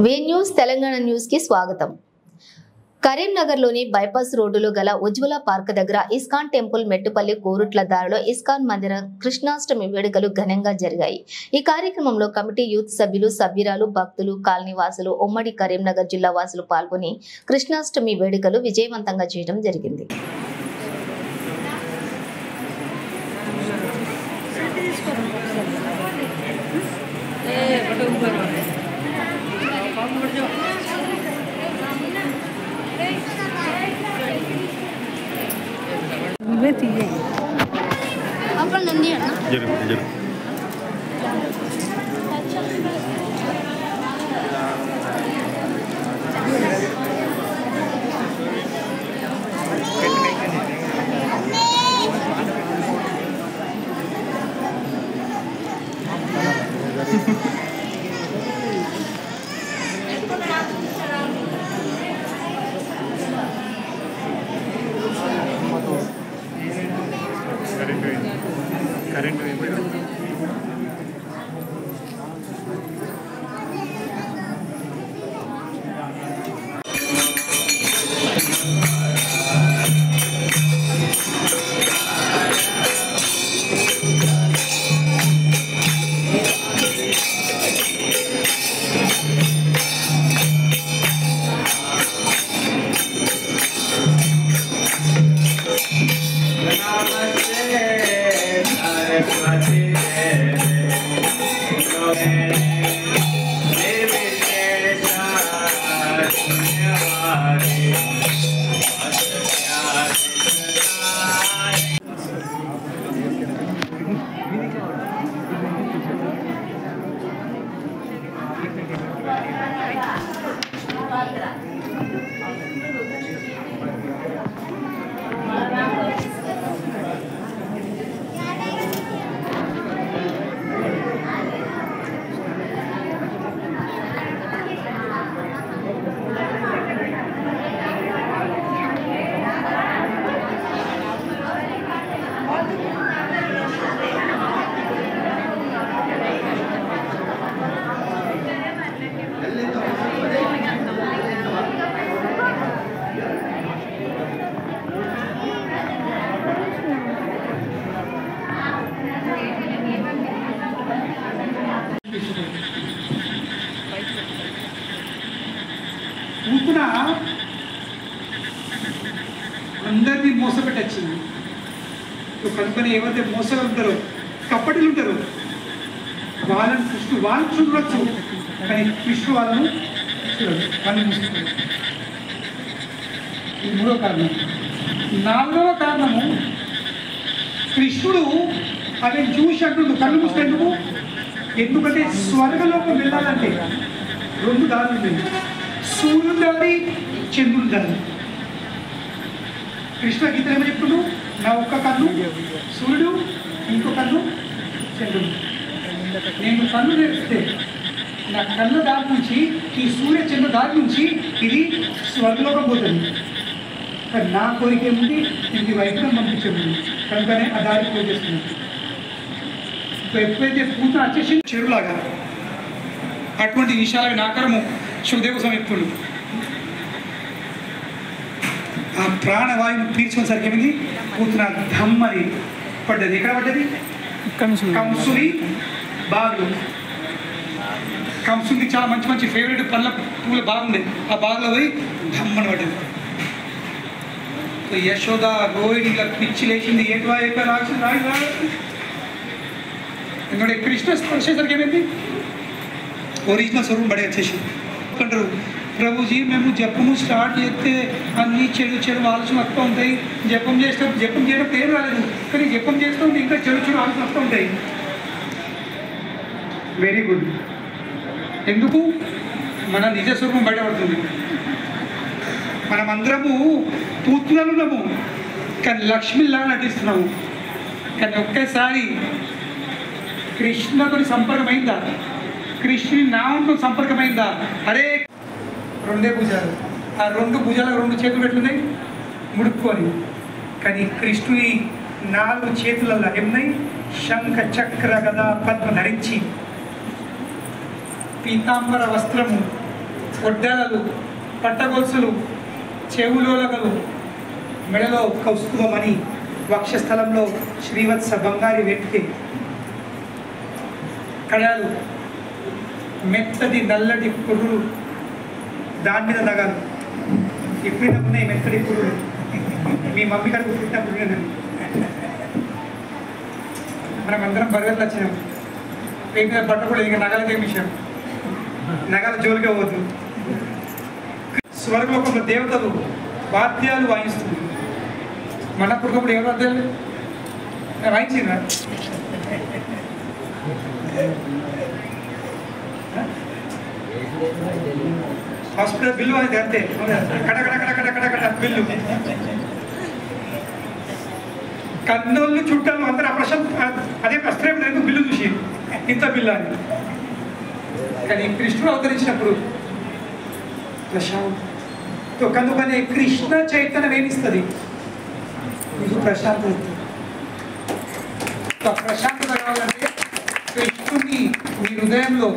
వే news Telangana news కి స్వాగతం. కరీంనగర్లోని బైపాస్ రోడ్డులో గల ఉజ్వల పార్క్ దగ్గర ఇస్కాన్ టెంపుల్ మెట్టుపల్లి కోరుట్ల దారిలో ఇస్కాన్ మందిరం కృష్ణాష్టమి వేడుకలు ఘనంగా జరిగాయి. ఈ కార్యక్రమంలో కమిటీ యూత్ సభ్యులు, సభ్యురాలు, భక్తులు, కాలనీవాసులు, ఉమ్మడి కరీంనగర్ జిల్లా వాసులు పాల్గొని కృష్ణాష్టమి వేడుకలు విజయవంతంగా చేయడం జరిగింది. ఊపున అందరినీ మోసపెట్టచ్చింది. కనుకొని ఎవరైతే మోసలు ఉంటారో, కప్పటిలు ఉంటారో వాళ్ళని కృష్ణుడు వాళ్ళని చూడవచ్చు, కానీ కృష్ణుడు వాళ్ళను చూడదు, వాళ్ళని మూసుకుంటారు. ఇది మూడో కారణం. నాలుగవ కారణము, కృష్ణుడు అవి చూసి అంటుండు కళ్ళు మూసుకెందుకు, ఎందుకంటే స్వర్గలోకం వెళ్ళాలంటే రెండు దారులు ఉన్నాయి, సూర్యుడు దారి, చంద్రుడు దారి. కృష్ణ గీతలు ఏమని చెప్తున్నాడు, నా ఒక్క కన్ను సూర్యుడు, ఇంకో కన్ను చంద్రుడు. నేను కన్ను తెరిస్తే నా కళ్ళ దారి నుంచి, ఈ సూర్య చంద్ర దారి నుంచి ఇది స్వర్గలోకం పోతుంది. కానీ నా కోరిక ఏముంది, ఇది వైపుగా పంపించదు, కనుకనే ఆ దారి పోజేస్తున్నాను. ఎప్పుడైతే పూత వచ్చేసి చెరువులాగా అటువంటి విషయాల ఆకారము శుభదేవ కోసం చెప్తుండు. ఆ ప్రాణవాయువును పీల్చుకునేసరికి ఏమైంది, పూతున ధమ్మని పడ్డది. ఎక్కడ పడ్డది, కంసుని బాగులు. కంసునికి చాలా మంచి మంచి ఫేవరెట్ పండ్ల పూల బాగుంది, ఆ బాగులో పోయి ధమ్మని పడ్డది. యశోద రోహిణి ఇలా పిచ్చి లేచింది, ఏటువా ఏటువా రాసింది రాయి. ఎందుకంటే కృష్ణ స్పర్శేసరికి ఏమైంది, ఒరిజినల్ స్వరూపం బడే వచ్చేసి అంటారు, ప్రభుజీ మేము జపము స్టార్ట్ చేస్తే అన్నీ చెడు చెడు ఆలోచన వస్తూ ఉంటాయి, జపం చేయడం ఏం రాలేదు, కానీ జపం చేస్తూ ఉంటే ఇంకా చెడు చెడు ఆలోచన వస్తూ ఉంటాయి. Very good. ఎందుకు, మన నిజ స్వరూపం బయటపడుతుంది. మనమందరము పూర్తులను ఉన్నాము, కానీ లక్ష్మిలా నటిస్తున్నాము. కానీ ఒక్కసారి కృష్ణతో సంపర్కమైందా, కృష్ణుని నామంతో సంపర్కమైందా, అరే రెండే భుజాలు, ఆ రెండు భుజాలకు రెండు చేతులు పెట్టున్నాయి ముడుక్కొని. కానీ కృష్ణుని 4 చేతులలో ఏమున్నాయి, శంఖ చక్ర గదా పద్మ ధరించి, పీతాంబర వస్త్రము ఒడ్డాలలు, పట్టగొలుసులు, చెవులోలగలు, మెడలో కౌస్తుభమణి, వక్షస్థలంలో శ్రీవత్స బంగారి వెంట్రుక, కళలు, మెత్తటి నల్లటి పురులు, దాని మీద నగలు. ఎప్పుడైనా ఉన్నాయి మెత్తటి పురులు? మీ మమ్మీ కడుపు పుట్టినప్పుడు నేను మనం అందరం బరువులు వచ్చినాం. పేరు మీద పట్టకూడదు, ఇంకా నగలదే విషయం, నగల జోలిగా పోదు. స్వర్గలోకంలో దేవతలు వాద్యాలు వాయిస్తుంది. మన పుట్టుకప్పుడు ఎవరు వాద్యాలు వాయించిందా? హాస్పిటల్ బిల్లు అనేది అంతే, కటకట బిల్లు. కన్నోళ్ళు చుట్టాలు అందరూ అదే ప్రశ్న లేదు, బిల్లు చూసి ఇంత బిల్లు అని. కానీ కృష్ణుడు అవతరించినప్పుడు ప్రశాంత్ కనుకనే కృష్ణ చైతన్యం ఏమిస్తుంది? మీకు ప్రశాంతత. ప్రశాంతత కావాలంటే కృష్ణుని మీ హృదయంలో